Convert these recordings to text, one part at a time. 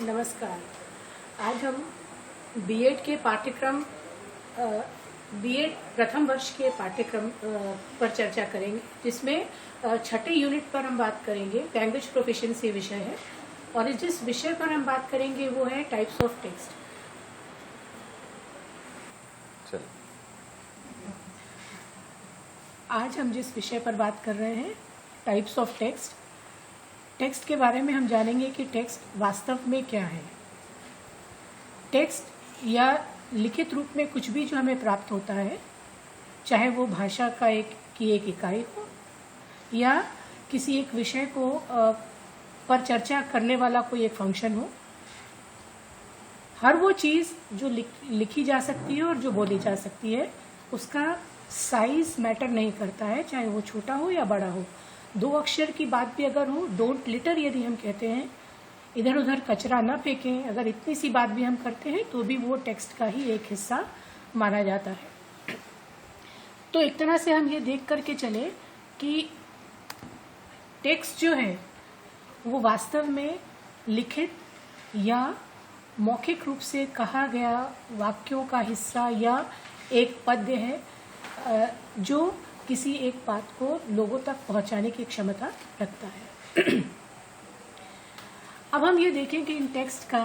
नमस्कार। आज हम बीएड के पाठ्यक्रम बीएड प्रथम वर्ष के पाठ्यक्रम पर चर्चा करेंगे, जिसमें छठे यूनिट पर हम बात करेंगे। लैंग्वेज प्रोफिशिएंसी विषय है और जिस विषय पर हम बात करेंगे वो है टाइप्स ऑफ टेक्स्ट। आज हम जिस विषय पर बात कर रहे हैं टाइप्स ऑफ टेक्स्ट। टेक्स्ट के बारे में हम जानेंगे कि टेक्स्ट वास्तव में क्या है। टेक्स्ट या लिखित रूप में कुछ भी जो हमें प्राप्त होता है, चाहे वो भाषा का एक इकाई हो या किसी एक विषय को पर चर्चा करने वाला कोई एक फंक्शन हो, हर वो चीज़ जो लिखी जा सकती है और जो बोली जा सकती है, उसका साइज मैटर नहीं करता है, चाहे वो छोटा हो या बड़ा हो। दो अक्षर की बात भी अगर हो, डोंट लिटर यदि हम कहते हैं, इधर उधर कचरा ना फेंकें, अगर इतनी सी बात भी हम करते हैं तो भी वो टेक्स्ट का ही एक हिस्सा माना जाता है। तो एक तरह से हम ये देख करके चले कि टेक्स्ट जो है वो वास्तव में लिखित या मौखिक रूप से कहा गया वाक्यों का हिस्सा या एक पद्य है जो किसी एक बात को लोगों तक पहुंचाने की क्षमता रखता है। अब हम ये देखें कि इन टेक्स्ट का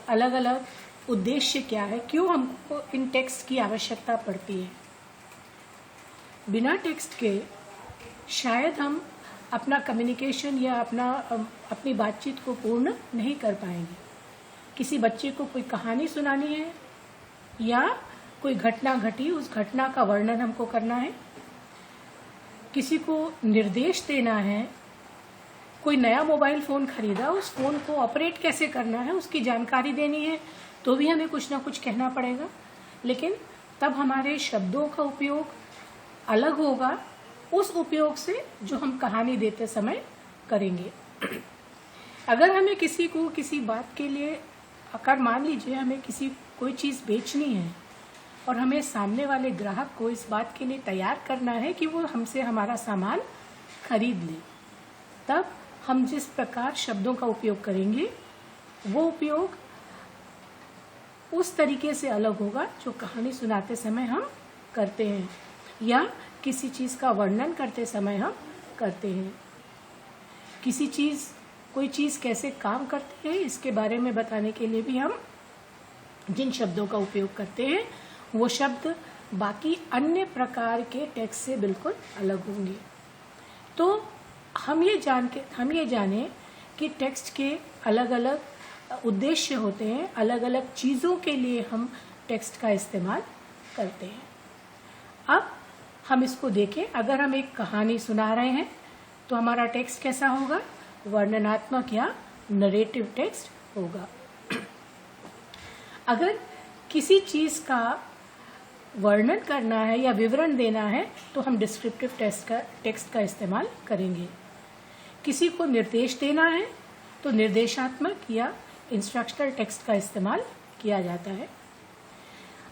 अलग अलग उद्देश्य क्या है, क्यों हमको इन टेक्स्ट की आवश्यकता पड़ती है। बिना टेक्स्ट के शायद हम अपना कम्युनिकेशन या अपनी बातचीत को पूर्ण नहीं कर पाएंगे। किसी बच्चे को कोई कहानी सुनानी है या कोई घटना घटी, उस घटना का वर्णन हमको करना है, किसी को निर्देश देना है, कोई नया मोबाइल फ़ोन खरीदा, उस फ़ोन को ऑपरेट कैसे करना है उसकी जानकारी देनी है, तो भी हमें कुछ ना कुछ कहना पड़ेगा। लेकिन तब हमारे शब्दों का उपयोग अलग होगा उस उपयोग से जो हम कहानी देते समय करेंगे। अगर हमें किसी को किसी बात के लिए, अगर मान लीजिए हमें कोई चीज़ बेचनी है और हमें सामने वाले ग्राहक को इस बात के लिए तैयार करना है कि वो हमसे हमारा सामान खरीद ले, तब हम जिस प्रकार शब्दों का उपयोग करेंगे वो उपयोग उस तरीके से अलग होगा जो कहानी सुनाते समय हम करते हैं या किसी चीज़ का वर्णन करते समय हम करते हैं। कोई चीज़ कैसे काम करती है इसके बारे में बताने के लिए भी हम जिन शब्दों का उपयोग करते हैं वो शब्द बाकी अन्य प्रकार के टेक्स्ट से बिल्कुल अलग होंगे। तो हम ये जाने कि टेक्स्ट के अलग अलग उद्देश्य होते हैं, अलग अलग चीज़ों के लिए हम टेक्स्ट का इस्तेमाल करते हैं। अब हम इसको देखें। अगर हम एक कहानी सुना रहे हैं तो हमारा टेक्स्ट कैसा होगा? वर्णनात्मक या नरेटिव टेक्स्ट होगा। अगर किसी चीज़ का वर्णन करना है या विवरण देना है तो हम डिस्क्रिप्टिव टेक्स्ट का इस्तेमाल करेंगे। किसी को निर्देश देना है तो निर्देशात्मक या इंस्ट्रक्शनल टेक्स्ट का इस्तेमाल किया जाता है।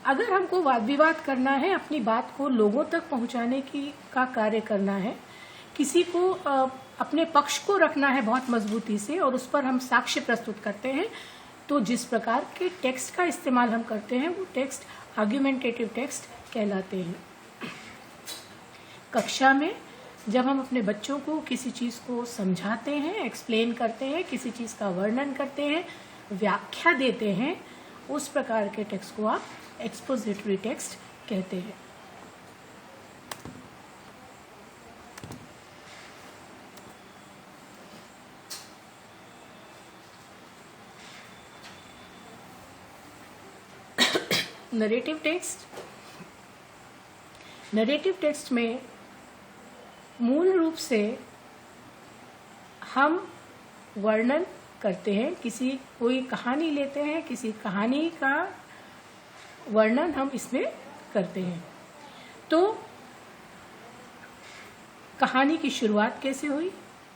अगर हमको वाद विवाद करना है, अपनी बात को लोगों तक पहुंचाने का कार्य करना है, किसी को अपने पक्ष को रखना है बहुत मजबूती से और उस पर हम साक्ष्य प्रस्तुत करते हैं, तो जिस प्रकार के टेक्स्ट का इस्तेमाल हम करते हैं वो टेक्स्ट आर्ग्यूमेंटेटिव टेक्स्ट कहलाते हैं। कक्षा में जब हम अपने बच्चों को किसी चीज़ को समझाते हैं, एक्सप्लेन करते हैं, किसी चीज़ का वर्णन करते हैं, व्याख्या देते हैं, उस प्रकार के टेक्स्ट को आप एक्सपोजिटरी टेक्स्ट कहते हैं। नरेटिव टेक्स्ट में मूल रूप से हम वर्णन करते हैं, कोई कहानी लेते हैं, किसी कहानी का वर्णन हम इसमें करते हैं। तो कहानी की शुरुआत कैसे हुई,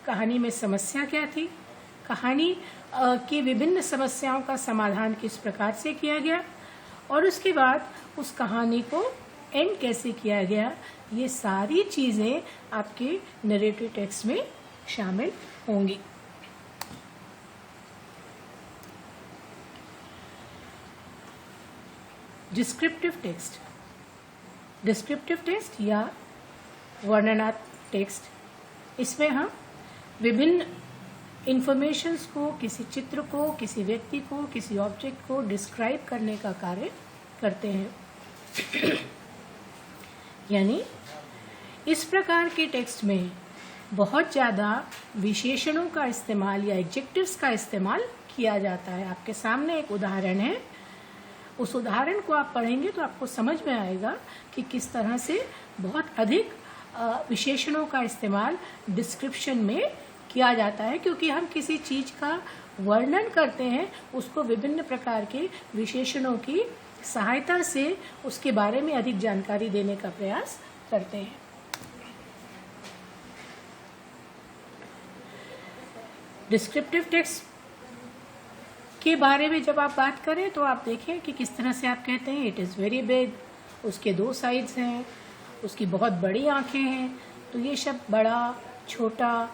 कहानी में समस्या क्या थी, कहानी की विभिन्न समस्याओं का समाधान किस प्रकार से किया गया और उसके बाद उस कहानी को एंड कैसे किया गया, ये सारी चीज़ें आपके नरेटिव टेक्स्ट में शामिल होंगी। डिस्क्रिप्टिव टेक्स्ट, डिस्क्रिप्टिव टेक्स्ट या वर्णनात्मक टेक्स्ट, इसमें हम विभिन्न इंफॉर्मेशंस को, किसी चित्र को, किसी व्यक्ति को, किसी ऑब्जेक्ट को डिस्क्राइब करने का कार्य करते हैं। यानी इस प्रकार के टेक्स्ट में बहुत ज़्यादा विशेषणों का इस्तेमाल या एडजेक्टिव्स का इस्तेमाल किया जाता है। आपके सामने एक उदाहरण है, उस उदाहरण को आप पढ़ेंगे तो आपको समझ में आएगा कि किस तरह से बहुत अधिक विशेषणों का इस्तेमाल डिस्क्रिप्शन में किया जाता है, क्योंकि हम किसी चीज़ का वर्णन करते हैं उसको विभिन्न प्रकार के विशेषणों की सहायता से उसके बारे में अधिक जानकारी देने का प्रयास करते हैं। डिस्क्रिप्टिव टेक्स्ट के बारे में जब आप बात करें तो आप देखें कि किस तरह से आप कहते हैं इट इज़ वेरी बिग, उसके 2 साइड्स हैं, उसकी बहुत बड़ी आंखें हैं। तो ये शब्द बड़ा, छोटा,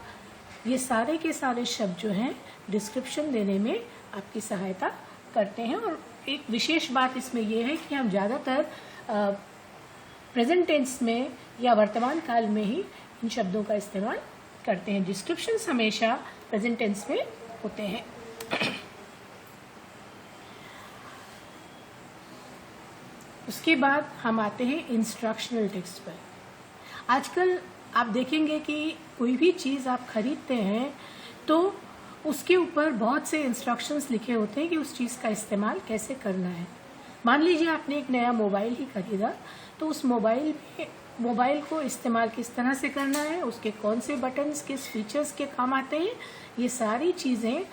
ये सारे के सारे शब्द जो हैं डिस्क्रिप्शन देने में आपकी सहायता करते हैं। और एक विशेष बात इसमें यह है कि हम ज़्यादातर प्रेजेंट टेंस में या वर्तमान काल में ही इन शब्दों का इस्तेमाल करते हैं। डिस्क्रिप्शंस हमेशा प्रेजेंट टेंस में होते हैं। उसके बाद हम आते हैं इंस्ट्रक्शनल टेक्स्ट पर। आजकल आप देखेंगे कि कोई भी चीज़ आप खरीदते हैं तो उसके ऊपर बहुत से इंस्ट्रक्शंस लिखे होते हैं कि उस चीज़ का इस्तेमाल कैसे करना है। मान लीजिए आपने एक नया मोबाइल ही खरीदा, तो उस मोबाइल को इस्तेमाल किस तरह से करना है, उसके कौन से बटन्स किस फीचर्स के काम आते हैं, ये सारी चीज़ें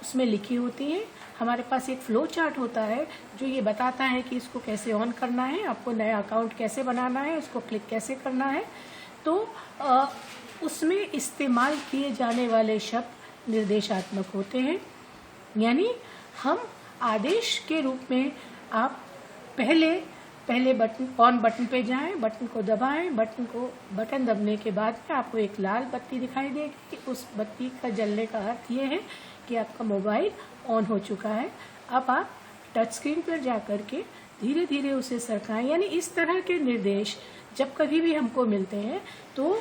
उसमें लिखी होती हैं। हमारे पास एक फ्लो चार्ट होता है जो ये बताता है कि इसको कैसे ऑन करना है, आपको नया अकाउंट कैसे बनाना है, इसको क्लिक कैसे करना है। तो उसमें इस्तेमाल किए जाने वाले शब्द निर्देशात्मक होते हैं। यानी हम आदेश के रूप में आप पहले ऑन बटन पे जाएं, बटन को दबाएं, बटन दबने के बाद में आपको एक लाल बत्ती दिखाई देगी। उस बत्ती का जलने का अर्थ ये है कि आपका मोबाइल ऑन हो चुका है। अब आप टच स्क्रीन पर जा कर के धीरे धीरे उसे सरकाएं। यानी इस तरह के निर्देश जब कभी भी हमको मिलते हैं तो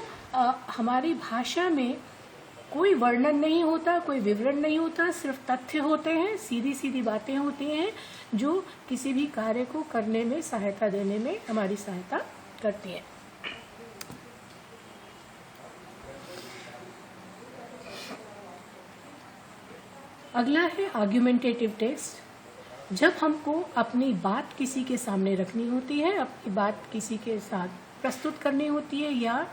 हमारी भाषा में कोई वर्णन नहीं होता, कोई विवरण नहीं होता, सिर्फ तथ्य होते हैं, सीधी सीधी बातें होती हैं जो किसी भी कार्य को करने में सहायता देने में हमारी सहायता करती हैं। अगला है आर्ग्यूमेंटेटिव टेक्स्ट। जब हमको अपनी बात किसी के सामने रखनी होती है, अपनी बात किसी के साथ प्रस्तुत करनी होती है या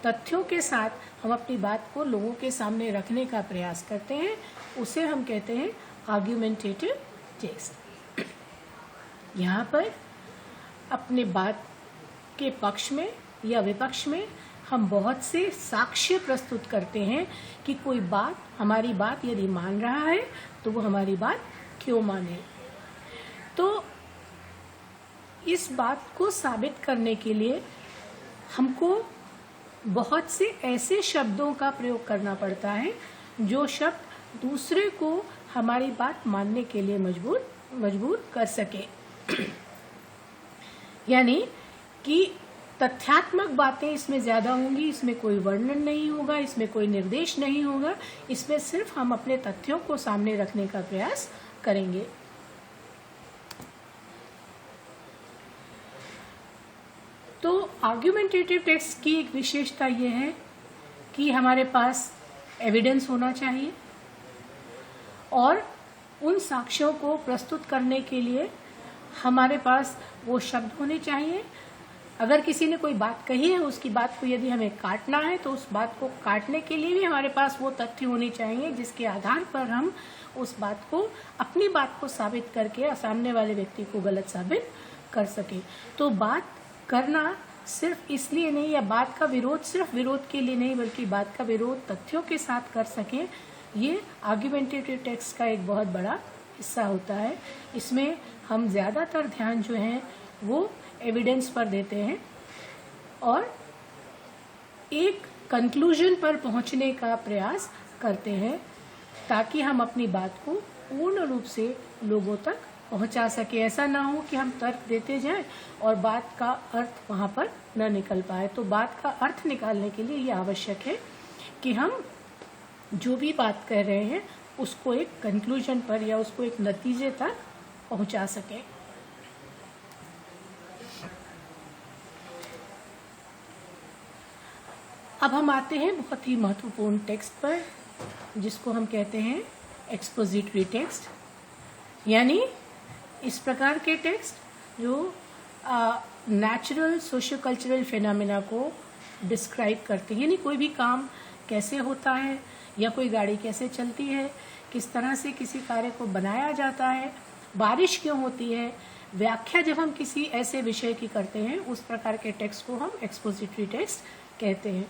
तथ्यों के साथ हम अपनी बात को लोगों के सामने रखने का प्रयास करते हैं, उसे हम कहते हैं आर्ग्यूमेंटेटिव टेक्स्ट। यहाँ पर अपने बात के पक्ष में या विपक्ष में हम बहुत से साक्ष्य प्रस्तुत करते हैं कि कोई बात, हमारी बात यदि मान रहा है तो वो हमारी बात क्यों माने। तो इस बात को साबित करने के लिए हमको बहुत से ऐसे शब्दों का प्रयोग करना पड़ता है जो शब्द दूसरे को हमारी बात मानने के लिए मजबूर कर सके। यानी कि तथ्यात्मक बातें इसमें ज़्यादा होंगी, इसमें कोई वर्णन नहीं होगा, इसमें कोई निर्देश नहीं होगा, इसमें सिर्फ हम अपने तथ्यों को सामने रखने का प्रयास करेंगे। तो आर्ग्यूमेंटेटिव टेक्स्ट की एक विशेषता ये है कि हमारे पास एविडेंस होना चाहिए और उन साक्ष्यों को प्रस्तुत करने के लिए हमारे पास वो शब्द होने चाहिए। अगर किसी ने कोई बात कही है, उसकी बात को यदि हमें काटना है तो उस बात को काटने के लिए भी हमारे पास वो तथ्य होने चाहिए जिसके आधार पर हम उस बात को, अपनी बात को साबित करके सामने वाले व्यक्ति को गलत साबित कर सके। तो बात करना सिर्फ इसलिए नहीं, या बात का विरोध सिर्फ विरोध के लिए नहीं, बल्कि बात का विरोध तथ्यों के साथ कर सकें, ये आर्ग्यूमेंटेटिव टेक्स्ट का एक बहुत बड़ा हिस्सा होता है। इसमें हम ज़्यादातर ध्यान जो है वो एविडेंस पर देते हैं और एक कंक्लूजन पर पहुंचने का प्रयास करते हैं ताकि हम अपनी बात को पूर्ण रूप से लोगों तक पहुंचा सके। ऐसा ना हो कि हम तर्क देते जाएं और बात का अर्थ वहां पर न निकल पाए। तो बात का अर्थ निकालने के लिए ये आवश्यक है कि हम जो भी बात कर रहे हैं उसको एक कंक्लूजन पर या उसको एक नतीजे तक पहुंचा सकें। अब हम आते हैं बहुत ही महत्वपूर्ण टेक्स्ट पर, जिसको हम कहते हैं एक्सपोजिटरी टेक्स्ट, यानी इस प्रकार के टेक्स्ट जो नेचुरल सोशियो कल्चरल फिनोमेना को डिस्क्राइब करते हैं। यानी कोई भी काम कैसे होता है या कोई गाड़ी कैसे चलती है, किस तरह से किसी कार्य को बनाया जाता है, बारिश क्यों होती है, व्याख्या जब हम किसी ऐसे विषय की करते हैं उस प्रकार के टेक्स्ट को हम एक्सपोजिटरी टेक्स्ट कहते हैं।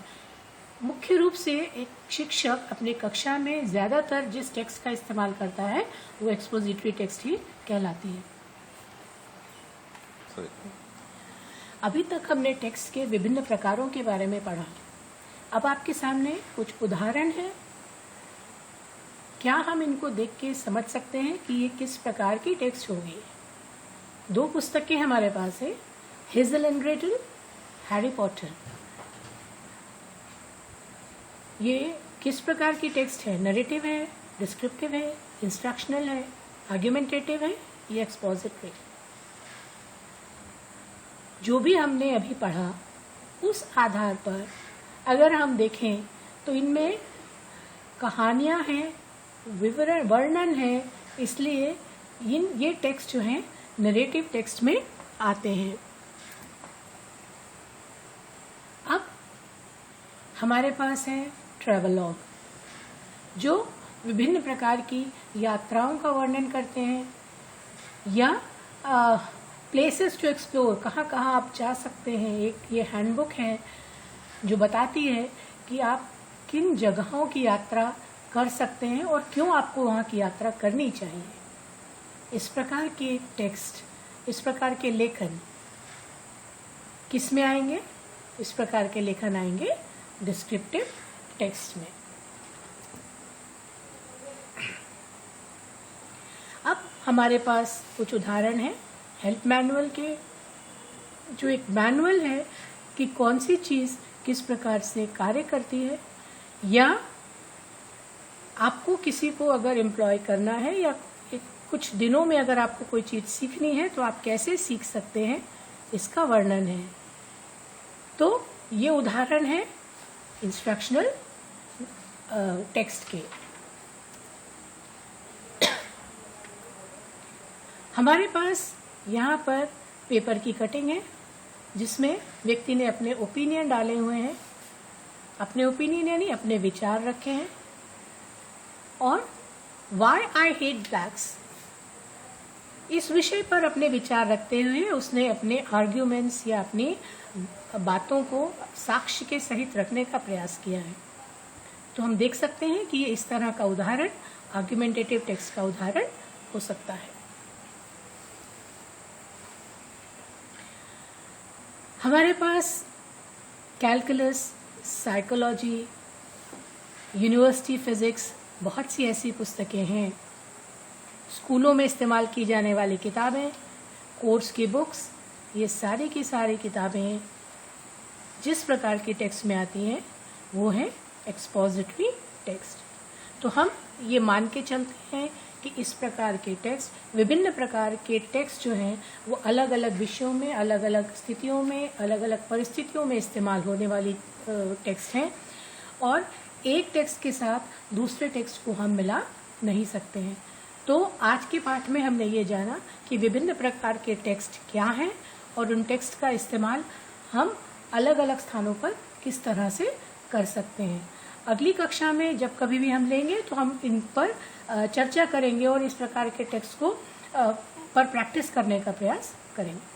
मुख्य रूप से एक शिक्षक अपने कक्षा में ज्यादातर जिस टेक्स्ट का इस्तेमाल करता है वो एक्सपोजिटरी टेक्स्ट ही कहलाती है। अभी तक हमने टेक्स्ट के विभिन्न प्रकारों के बारे में पढ़ा। अब आपके सामने कुछ उदाहरण हैं। क्या हम इनको देख के समझ सकते हैं कि ये किस प्रकार की टेक्स्ट होगी? 2 पुस्तकें हमारे पास है, Hazel and Gretel, Harry Potter. ये किस प्रकार की टेक्स्ट है? नरेटिव है, डिस्क्रिप्टिव है, इंस्ट्रक्शनल है, आर्ग्यूमेंटेटिव है या एक्सपोजिटरी? जो भी हमने अभी पढ़ा उस आधार पर अगर हम देखें तो इनमें कहानियां हैं, विवरण वर्णन है, इसलिए ये टेक्स्ट जो हैं नरेटिव टेक्स्ट में आते हैं। अब हमारे पास है ट्रैवलॉग, जो विभिन्न प्रकार की यात्राओं का वर्णन करते हैं या प्लेसेस टू एक्सप्लोर, कहाँ कहाँ आप जा सकते हैं। एक ये हैंडबुक है जो बताती है कि आप किन जगहों की यात्रा कर सकते हैं और क्यों आपको वहाँ की यात्रा करनी चाहिए। इस प्रकार के टेक्स्ट, इस प्रकार के लेखन किस में आएंगे? इस प्रकार के लेखन आएंगे डिस्क्रिप्टिव टेक्स्ट में। अब हमारे पास कुछ उदाहरण हैं हेल्प मैनुअल के, जो एक मैनुअल है कि कौन सी चीज़ किस प्रकार से कार्य करती है, या आपको किसी को अगर एम्प्लॉय करना है या कुछ दिनों में अगर आपको कोई चीज़ सीखनी है तो आप कैसे सीख सकते हैं, इसका वर्णन है। तो ये उदाहरण है इंस्ट्रक्शनल टेक्स्ट के। हमारे पास यहाँ पर पेपर की कटिंग है जिसमें व्यक्ति ने अपने ओपिनियन डाले हुए हैं, अपने ओपिनियन यानी अपने विचार रखे हैं। और वाई आई हेट ब्लैक्स, इस विषय पर अपने विचार रखते हुए उसने अपने आर्ग्यूमेंट्स या अपनी बातों को साक्ष्य के सहित रखने का प्रयास किया है। तो हम देख सकते हैं कि ये इस तरह का उदाहरण आर्ग्यूमेंटेटिव टेक्स्ट का उदाहरण हो सकता है। हमारे पास कैलकुलस, साइकोलॉजी, यूनिवर्सिटी फिजिक्स, बहुत सी ऐसी पुस्तकें हैं। स्कूलों में इस्तेमाल की जाने वाली किताबें, कोर्स की बुक्स, ये सारी की सारी किताबें जिस प्रकार की टेक्स्ट में आती हैं वो है एक्सपोजिटरी टेक्स्ट। तो हम ये मान के चलते हैं कि इस प्रकार के टेक्स्ट, विभिन्न प्रकार के टेक्स्ट जो हैं वो अलग अलग विषयों में, अलग अलग स्थितियों में, अलग अलग परिस्थितियों में इस्तेमाल होने वाली टेक्स्ट हैं और एक टेक्स्ट के साथ दूसरे टेक्स्ट को हम मिला नहीं सकते हैं। तो आज के पाठ में हमने ये जाना कि विभिन्न प्रकार के टेक्स्ट क्या हैं और उन टेक्स्ट का इस्तेमाल हम अलग अलग स्थानों पर किस तरह से कर सकते हैं। अगली कक्षा में जब कभी भी हम लेंगे तो हम इन पर चर्चा करेंगे और इस प्रकार के टेक्स्ट को पर प्रैक्टिस करने का प्रयास करेंगे।